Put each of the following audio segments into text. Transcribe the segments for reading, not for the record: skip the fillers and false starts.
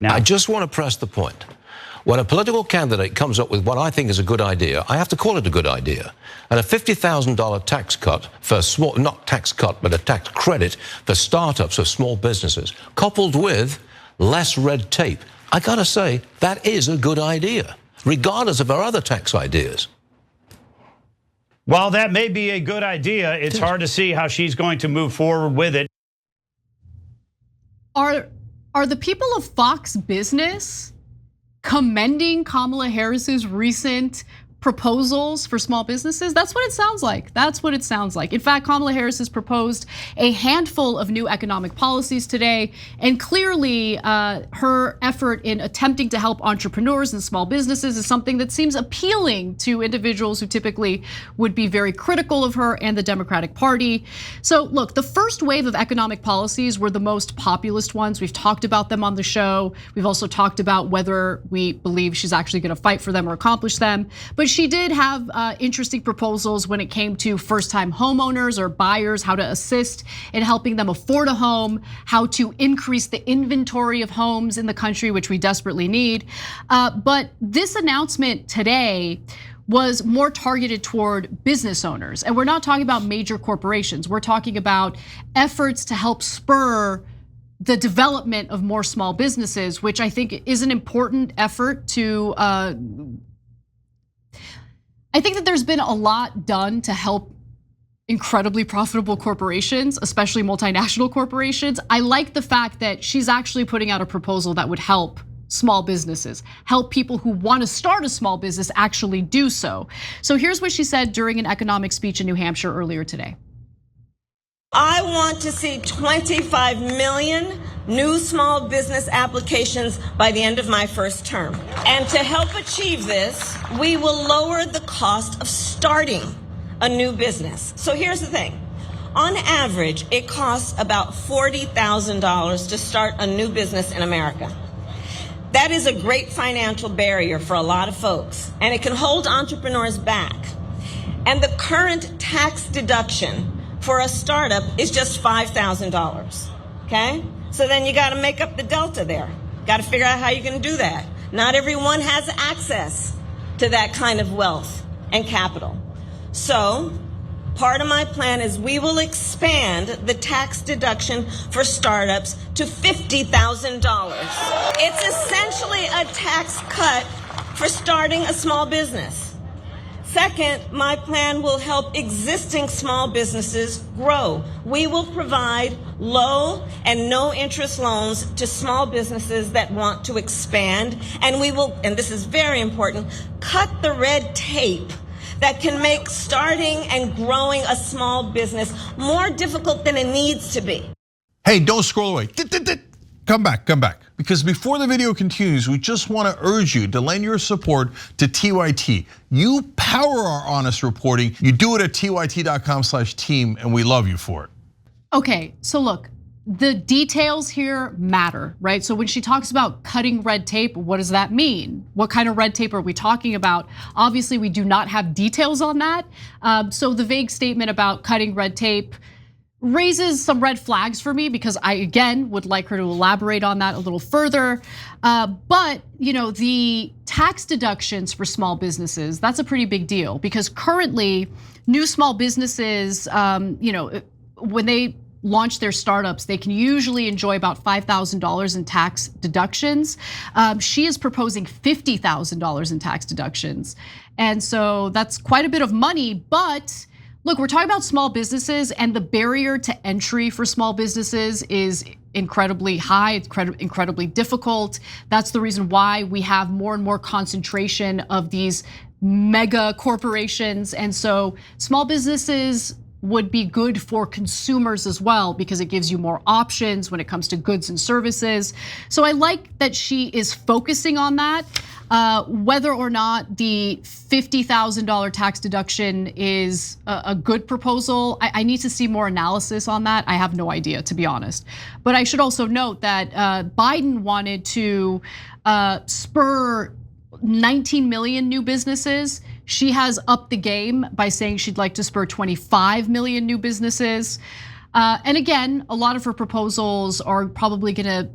I just want to press the point. When a political candidate comes up with what I think is a good idea, I have to call it a good idea. And a $50,000 tax cut for small, not tax cut, but a tax credit for startups or small businesses, coupled with less red tape. I gotta say, that is a good idea, regardless of our other tax ideas. While that may be a good idea, it's hard to see how she's going to move forward with it. Are the people of Fox Business commending Kamala Harris's recent proposals for small businesses? That's what it sounds like. That's what it sounds like. In fact, Kamala Harris has proposed a handful of new economic policies today, and clearly her effort in attempting to help entrepreneurs and small businesses is something that seems appealing to individuals who typically would be very critical of her and the Democratic Party. So look, the first wave of economic policies were the most populist ones. We've talked about them on the show. We've also talked about whether we believe she's actually going to fight for them or accomplish them. But she did have interesting proposals when it came to first-time homeowners or buyers, how to assist in helping them afford a home, how to increase the inventory of homes in the country, which we desperately need. But this announcement today was more targeted toward business owners. And we're not talking about major corporations. We're talking about efforts to help spur the development of more small businesses, which I think is an important effort to I think that there's been a lot done to help incredibly profitable corporations, especially multinational corporations. I like the fact that she's actually putting out a proposal that would help small businesses, help people who want to start a small business actually do so. So here's what she said during an economic speech in New Hampshire earlier today. I want to see 25 million new small business applications by the end of my first term. And to help achieve this, we will lower the cost of starting a new business. So here's the thing. On average, it costs about $40,000 to start a new business in America. That is a great financial barrier for a lot of folks, and it can hold entrepreneurs back. And the current tax deduction for a startup is just $5,000, okay? So then you gotta make up the delta there. Gotta figure out how you're gonna do that. Not everyone has access to that kind of wealth and capital. So part of my plan is we will expand the tax deduction for startups to $50,000. It's essentially a tax cut for starting a small business. Second, my plan will help existing small businesses grow. We will provide low and no interest loans to small businesses that want to expand. And we will, and this is very important, cut the red tape that can make starting and growing a small business more difficult than it needs to be. Hey, don't scroll away. Come back. Because before the video continues, we just want to urge you to lend your support to TYT. You power our honest reporting. You do it at tyt.com/team, and we love you for it. Okay, so look, the details here matter, right? So when she talks about cutting red tape, what does that mean? What kind of red tape are we talking about? Obviously, we do not have details on that. So the vague statement about cutting red tape raises some red flags for me, because I, again, would like her to elaborate on that a little further. But the tax deductions for small businesses, that's a pretty big deal, because currently new small businesses, when they launch their startups, they can usually enjoy about $5,000 in tax deductions. She is proposing $50,000 in tax deductions. And so that's quite a bit of money, but look, we're talking about small businesses, and the barrier to entry for small businesses is incredibly high, it's incredibly difficult. That's the reason why we have more and more concentration of these mega corporations. And so small businesses would be good for consumers as well, because it gives you more options when it comes to goods and services. So I like that she is focusing on that. Whether or not the $50,000 tax deduction is a good proposal, I need to see more analysis on that. I have no idea, to be honest. But I should also note that Biden wanted to spur 19 million new businesses. She has upped the game by saying she'd like to spur 25 million new businesses. And again, a lot of her proposals are probably gonna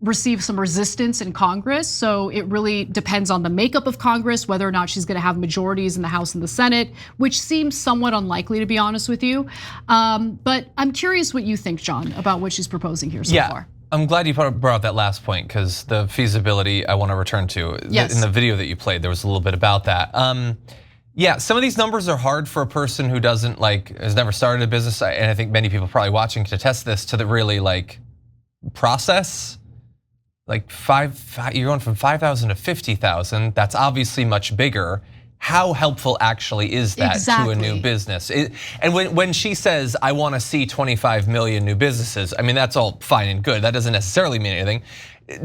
receive some resistance in Congress. So it really depends on the makeup of Congress, whether or not she's going to have majorities in the House and the Senate, which seems somewhat unlikely, to be honest with you. But I'm curious what you think, John, about what she's proposing here so far. I'm glad you brought up that last point, because the feasibility I want to return to. Yes. In the video that you played, there was a little bit about that. Yeah, some of these numbers are hard for a person who doesn't has never started a business, and I think many people probably watching to test this to really process. You're going from 5,000 to 50,000. That's obviously much bigger. How helpful actually is that to a new business? And when she says, I want to see 25 million new businesses, I mean, that's all fine and good. That doesn't necessarily mean anything.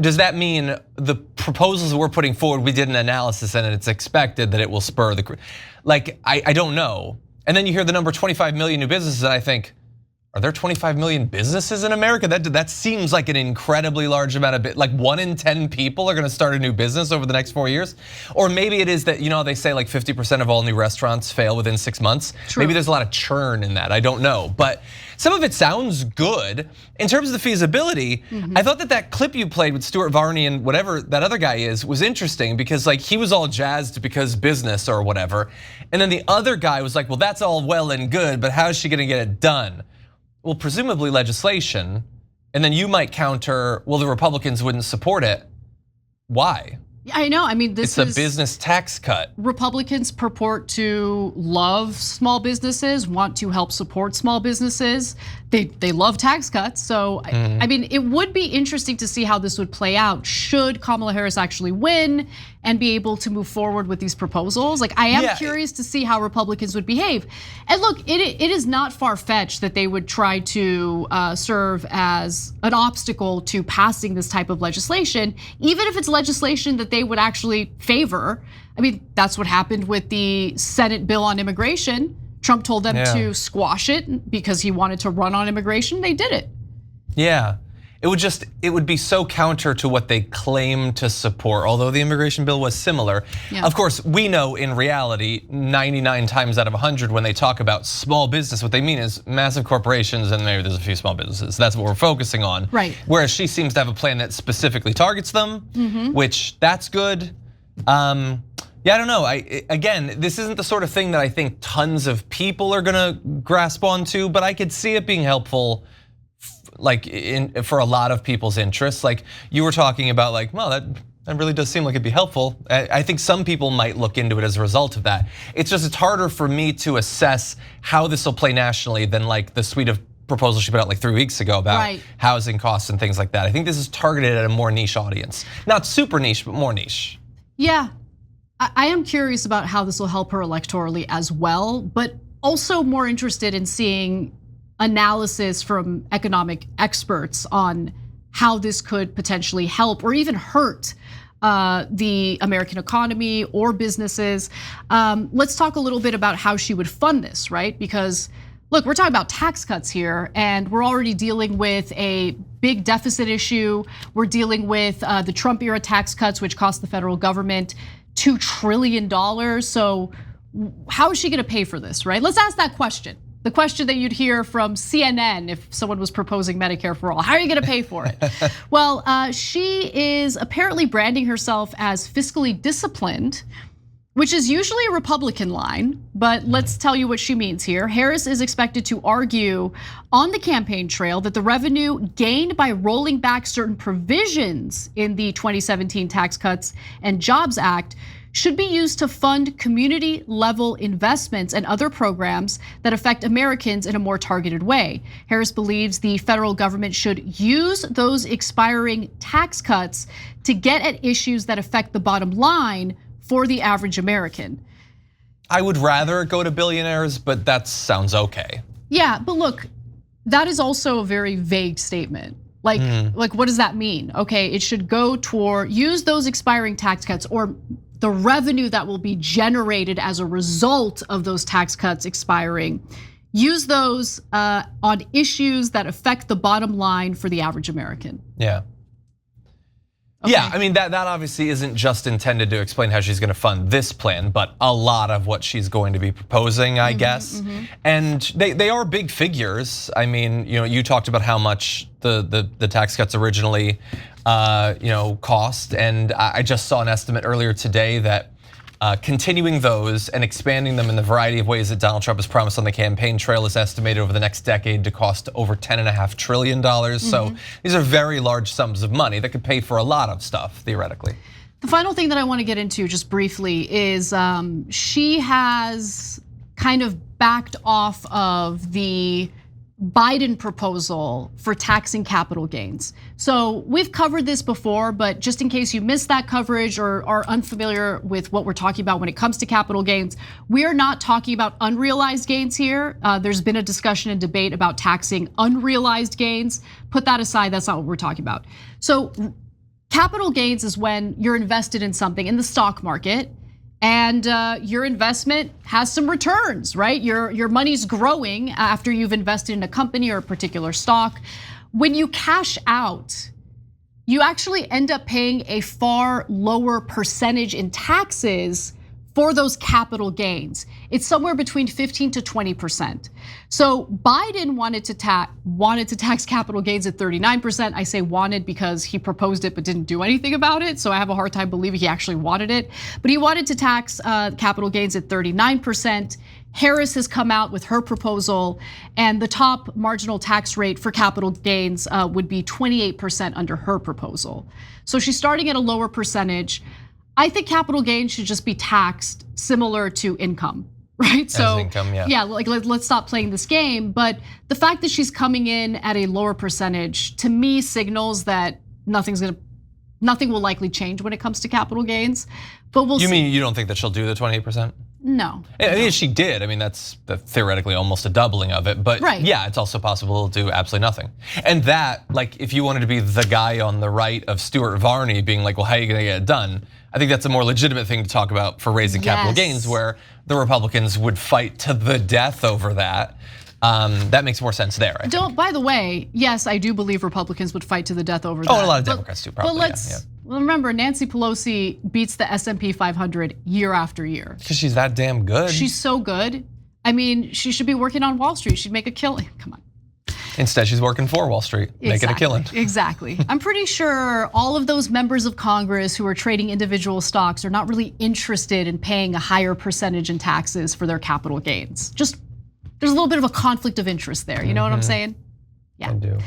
Does that mean the proposals that we're putting forward, we did an analysis and it's expected that it will spur the, I don't know. And then you hear the number 25 million new businesses and I think, are there 25 million businesses in America? That seems like an incredibly large amount of 1 in 10 people are going to start a new business over the next 4 years. Or maybe it is that, they say 50% of all new restaurants fail within 6 months. True. Maybe there's a lot of churn in that, I don't know. But some of it sounds good. In terms of the feasibility, I thought that clip you played with Stuart Varney and whatever that other guy is was interesting, because he was all jazzed because business or whatever. And then the other guy was like, well, that's all well and good, but how is she going to get it done? Well, presumably legislation, and then you might counter, well, the Republicans wouldn't support it. Why? I know, I mean, this is a business tax cut. Republicans purport to love small businesses, want to help support small businesses. They love tax cuts. So, I mean, it would be interesting to see how this would play out should Kamala Harris actually win and be able to move forward with these proposals. I am curious to see how Republicans would behave. And look, it is not far-fetched that they would try to serve as an obstacle to passing this type of legislation, even if it's legislation that they would actually favor. I mean, that's what happened with the Senate bill on immigration. Trump told them to squash it because he wanted to run on immigration. They did it. Yeah, it would be so counter to what they claim to support, although the immigration bill was similar. Of course, we know in reality, 99 times out of 100 when they talk about small business, what they mean is massive corporations and maybe there's a few small businesses. That's what we're focusing on. Right. Whereas she seems to have a plan that specifically targets them, which that's good. Yeah, I don't know. Again, this isn't the sort of thing that I think tons of people are gonna grasp onto, but I could see it being helpful, for a lot of people's interests. You were talking about, well, that really does seem like it'd be helpful. I think some people might look into it as a result of that. It's harder for me to assess how this will play nationally than the suite of proposals she put out 3 weeks ago about housing costs and things like that. I think this is targeted at a more niche audience. Not super niche, but more niche. Yeah. I am curious about how this will help her electorally as well, but also more interested in seeing analysis from economic experts on how this could potentially help or even hurt the American economy or businesses. Let's talk a little bit about how she would fund this, right? Because look, we're talking about tax cuts here, and we're already dealing with a big deficit issue. We're dealing with the Trump era tax cuts, which cost the federal government $2 trillion. So how is she gonna pay for this, right? Let's ask that question. The question that you'd hear from CNN if someone was proposing Medicare for all. How are you gonna pay for it? Well, she is apparently branding herself as fiscally disciplined, which is usually a Republican line, but let's tell you what she means here. Harris is expected to argue on the campaign trail that the revenue gained by rolling back certain provisions in the 2017 Tax Cuts and Jobs Act should be used to fund community level investments and other programs that affect Americans in a more targeted way. Harris believes the federal government should use those expiring tax cuts to get at issues that affect the bottom line for the average American. I would rather go to billionaires, but that sounds okay. Yeah, but look, that is also a very vague statement. Like what does that mean? Okay, it should go toward, use those expiring tax cuts or the revenue that will be generated as a result of those tax cuts expiring. Use those on issues that affect the bottom line for the average American. Yeah. Okay. Yeah, I mean, that obviously isn't just intended to explain how she's going to fund this plan, but a lot of what she's going to be proposing, I guess. And they are big figures. I mean, you talked about how much the tax cuts originally cost, and I just saw an estimate earlier today that continuing those and expanding them in the variety of ways that Donald Trump has promised on the campaign trail is estimated over the next decade to cost over $10.5 trillion. So these are very large sums of money that could pay for a lot of stuff, theoretically. The final thing that I want to get into just briefly is she has kind of backed off of the Biden proposal for taxing capital gains. So we've covered this before, but just in case you missed that coverage or are unfamiliar with what we're talking about when it comes to capital gains, we are not talking about unrealized gains here. There's been a discussion and debate about taxing unrealized gains. Put that aside, that's not what we're talking about. So capital gains is when you're invested in something in the stock market, and your investment has some returns, right? Your money's growing after you've invested in a company or a particular stock. When you cash out, you actually end up paying a far lower percentage in taxes for those capital gains. It's somewhere between 15 to 20%. So Biden wanted to tax capital gains at 39%. I say wanted because he proposed it but didn't do anything about it. So I have a hard time believing he actually wanted it. But he wanted to tax capital gains at 39%. Harris has come out with her proposal, and the top marginal tax rate for capital gains would be 28% under her proposal. So she's starting at a lower percentage. I think capital gains should just be taxed similar to income, right? So income, yeah, like let's stop playing this game. But the fact that she's coming in at a lower percentage, to me, signals that nothing will likely change when it comes to capital gains. But we'll see. You mean you don't think that she'll do the 28%? No. I mean, if she did, I mean, that's theoretically almost a doubling of it. But right. Yeah, it's also possible to do absolutely nothing. And that, like, if you wanted to be the guy on the right of Stuart Varney being like, well, how are you gonna get it done? I think that's a more legitimate thing to talk about for raising capital gains, where the Republicans would fight to the death over that. That makes more sense there. By the way, yes, I do believe Republicans would fight to the death over that. Oh, a lot of Democrats do, probably. But well, remember, Nancy Pelosi beats the S&P 500 year after year. Because she's that damn good. She's so good. I mean, she should be working on Wall Street. She'd make a killing. Come on. Instead, she's working for Wall Street, making a killing. Exactly. I'm pretty sure all of those members of Congress who are trading individual stocks are not really interested in paying a higher percentage in taxes for their capital gains. Just there's a little bit of a conflict of interest there. You know what I'm saying? Yeah. I do.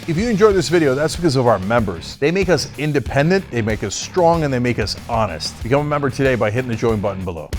If you enjoyed this video, that's because of our members. They make us independent, they make us strong, and they make us honest. Become a member today by hitting the join button below.